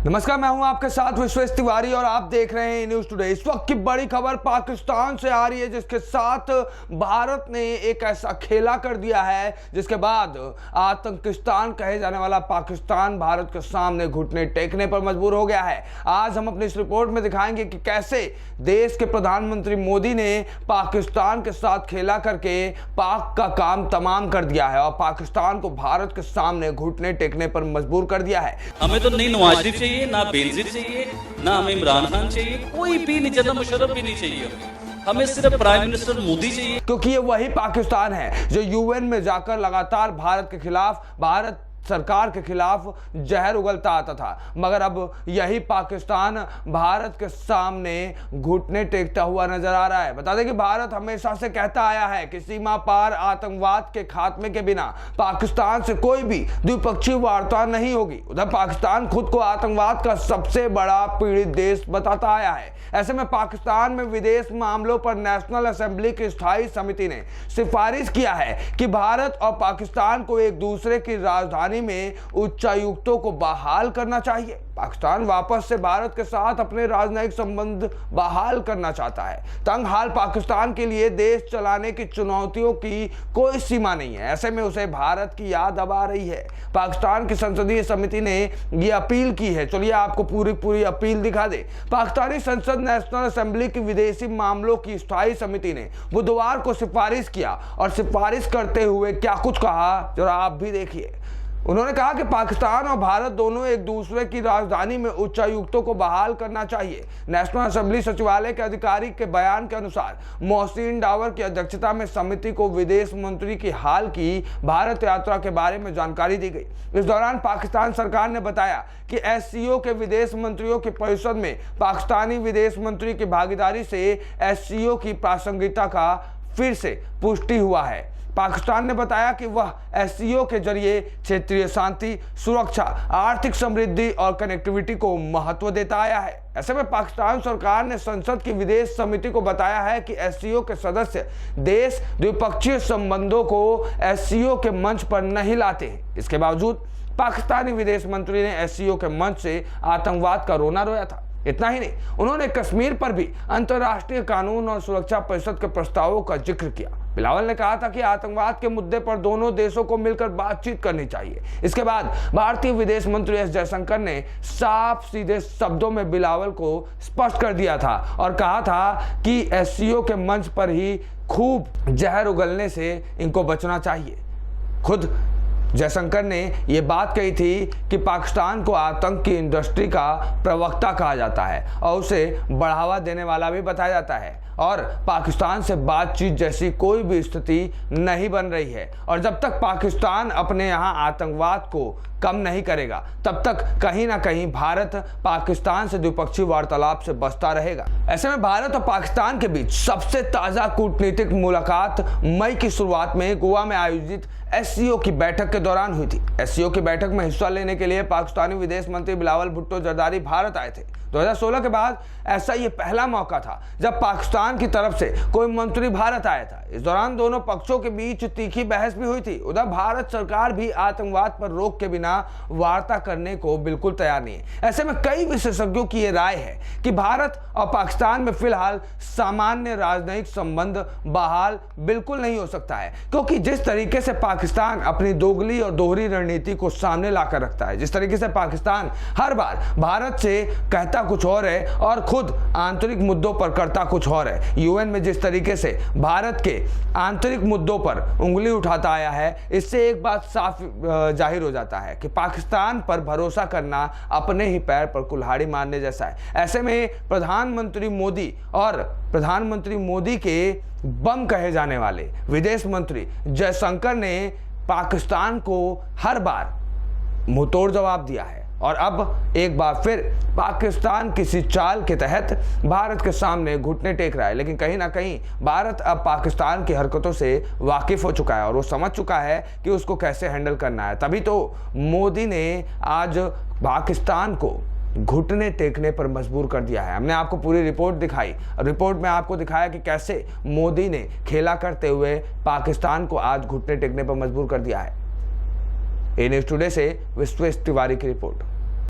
नमस्कार, मैं हूं आपके साथ विश्वेश तिवारी और आप देख रहे हैं न्यूज टुडे। इस वक्त की बड़ी खबर पाकिस्तान से आ रही है, जिसके साथ भारत ने एक ऐसा खेला कर दिया है जिसके बाद आतंकिस्तान कहे जाने वाला पाकिस्तान भारत के सामने घुटने टेकने पर मजबूर हो गया है। आज हम अपनी इस रिपोर्ट में दिखाएंगे कि कैसे देश के प्रधानमंत्री मोदी ने पाकिस्तान के साथ खेला करके पाक का काम तमाम कर दिया है और पाकिस्तान को भारत के सामने घुटने टेकने पर मजबूर कर दिया है। हमें तो नहीं नवाज शरीफ चाहिए, ना बेनजीर चाहिए, ना हमें इमरान खान चाहिए, कोई भी नहीं, ज्यादा मुशर्रफ भी नहीं चाहिए। हमें सिर्फ प्राइम मिनिस्टर मोदी चाहिए, क्योंकि ये वही पाकिस्तान है जो यूएन में जाकर लगातार भारत के खिलाफ, भारत सरकार के खिलाफ जहर उगलता आता था, मगर अब यही पाकिस्तान भारत के सामने घुटने टेकता हुआ नजर आ रहा है। बता दें कि भारत हमेशा से कहता आया है कि सीमा पार आतंकवाद के खात्मे के बिना पाकिस्तान से कोई भी द्विपक्षीय वार्ता नहीं होगी। उधर पाकिस्तान खुद को आतंकवाद का सबसे बड़ा पीड़ित देश बताता आया है। ऐसे में पाकिस्तान में विदेश मामलों पर नेशनल असेंबली की स्थायी समिति ने सिफारिश किया है कि भारत और पाकिस्तान को एक दूसरे की राजधानी में उच्चायुक्तों को बहाल करना चाहिए। पाकिस्तान वापस से भारत के साथ अपने राजनयिक संबंध बहाल करना चाहता है। तंग हाल पाकिस्तान के लिए देश चलाने की चुनौतियों की कोई सीमा नहीं है। ऐसे में उसे भारत की याद अब आ रही है। पाकिस्तान की संसदीय समिति ने यह अपील की है। चलिए आपको पूरी अपील दिखा दे। पाकिस्तानी संसद नेशनल असेंबली की विदेशी मामलों की स्थायी समिति ने बुधवार को सिफारिश किया और सिफारिश करते हुए क्या कुछ कहा जरा आप भी देखिए। उन्होंने कहा कि पाकिस्तान और भारत दोनों एक दूसरे की राजधानी में उच्चायुक्तों को बहाल करना चाहिए। नेशनल असेंबली सचिवालय के अधिकारी के बयान के अनुसार मोहसिन डावर की अध्यक्षता में समिति को विदेश मंत्री की हाल की भारत यात्रा के बारे में जानकारी दी गई। इस दौरान पाकिस्तान सरकार ने बताया कि एससीओ के विदेश मंत्रियों की परिषद में पाकिस्तानी विदेश मंत्री की भागीदारी से एससीओ की प्रासंगिकता का फिर से पुष्टि हुआ है। पाकिस्तान ने बताया कि वह एससीओ के जरिए क्षेत्रीय शांति, सुरक्षा, आर्थिक समृद्धि और कनेक्टिविटी को महत्व देता आया है। ऐसे में पाकिस्तान सरकार ने संसद की विदेश समिति को बताया है कि एससीओ के सदस्य देश द्विपक्षीय संबंधों को एससीओ के मंच पर नहीं लाते हैं। इसके बावजूद पाकिस्तानी विदेश मंत्री ने एससीओ के मंच से आतंकवाद का रोना रोया था। इतना ही नहीं, उन्होंने कश्मीर पर भी अंतर्राष्ट्रीय कानून और सुरक्षा परिषद के प्रस्तावों का जिक्र किया। बिलावल ने कहा था कि आतंकवाद के मुद्दे पर दोनों देशों को मिलकर बातचीत करनी चाहिए। इसके बाद भारतीय विदेश मंत्री एस जयशंकर ने साफ सीधे शब्दों में बिलावल को स्पष्ट कर दिया था और कहा था कि एससीओ के मंच पर ही खूब जहर उगलने से इनको बचना चाहिए। खुद जयशंकर ने यह बात कही थी कि पाकिस्तान को आतंक की इंडस्ट्री का प्रवक्ता कहा जाता है और उसे बढ़ावा देने वाला भी बताया जाता है और पाकिस्तान से बातचीत जैसी कोई भी स्थिति नहीं बन रही है। और जब तक पाकिस्तान अपने यहाँ आतंकवाद को कम नहीं करेगा तब तक कहीं ना कहीं भारत पाकिस्तान से द्विपक्षीय वार्तालाप से बचता रहेगा। ऐसे में भारत और पाकिस्तान के बीच सबसे ताजा कूटनीतिक मुलाकात मई की शुरुआत में गोवा में आयोजित एससीओ की बैठक के दौरान हुई थी। एससीओ की बैठक में हिस्सा लेने के लिए पाकिस्तानी विदेश मंत्री बिलावल भुट्टो जरदारी भारत आए थे। 2016 के बाद ऐसा ये पहला मौका था जब पाकिस्तान की तरफ से कोई मंत्री भारत आया था। इस दौरान दोनों पक्षों के बीच तीखी बहस भी हुई थी। उधर भारत सरकार भी आतंकवाद पर रोक के बिना वार्ता करने को बिल्कुल तैयार नहीं है। ऐसे में कई विशेषज्ञों की यह राय है कि भारत और पाकिस्तान में फिलहाल सामान्य राजनयिक संबंध बहाल बिल्कुल नहीं हो सकता है, क्योंकि जिस तरीके से पाकिस्तान अपनी दोगली और दोहरी रणनीति को सामने लाकर रखता है, जिस तरीके से पाकिस्तान हर बार भारत से कहता कुछ और है और खुद आंतरिक मुद्दों पर करता कुछ और है। यूएन में जिस तरीके से भारत के आंतरिक मुद्दों पर उंगली उठाता आया है, इससे एक बात साफ जाहिर हो जाता है कि पाकिस्तान पर भरोसा करना अपने ही पैर पर कुल्हाड़ी मारने जैसा है। ऐसे में प्रधानमंत्री मोदी और प्रधानमंत्री मोदी के बम कहे जाने वाले विदेश मंत्री जयशंकर ने पाकिस्तान को हर बार मुंहतोड़ जवाब दिया है और अब एक बार फिर पाकिस्तान किसी चाल के तहत भारत के सामने घुटने टेक रहा है। लेकिन कहीं ना कहीं भारत अब पाकिस्तान की हरकतों से वाकिफ हो चुका है और वो समझ चुका है कि उसको कैसे हैंडल करना है। तभी तो मोदी ने आज पाकिस्तान को घुटने टेकने पर मजबूर कर दिया है। हमने आपको पूरी रिपोर्ट दिखाई। रिपोर्ट में आपको दिखाया कि कैसे मोदी ने खेला करते हुए पाकिस्तान को आज घुटने टेकने पर मजबूर कर दिया है। न्यूज टुडे से विश्वेश तिवारी की रिपोर्ट।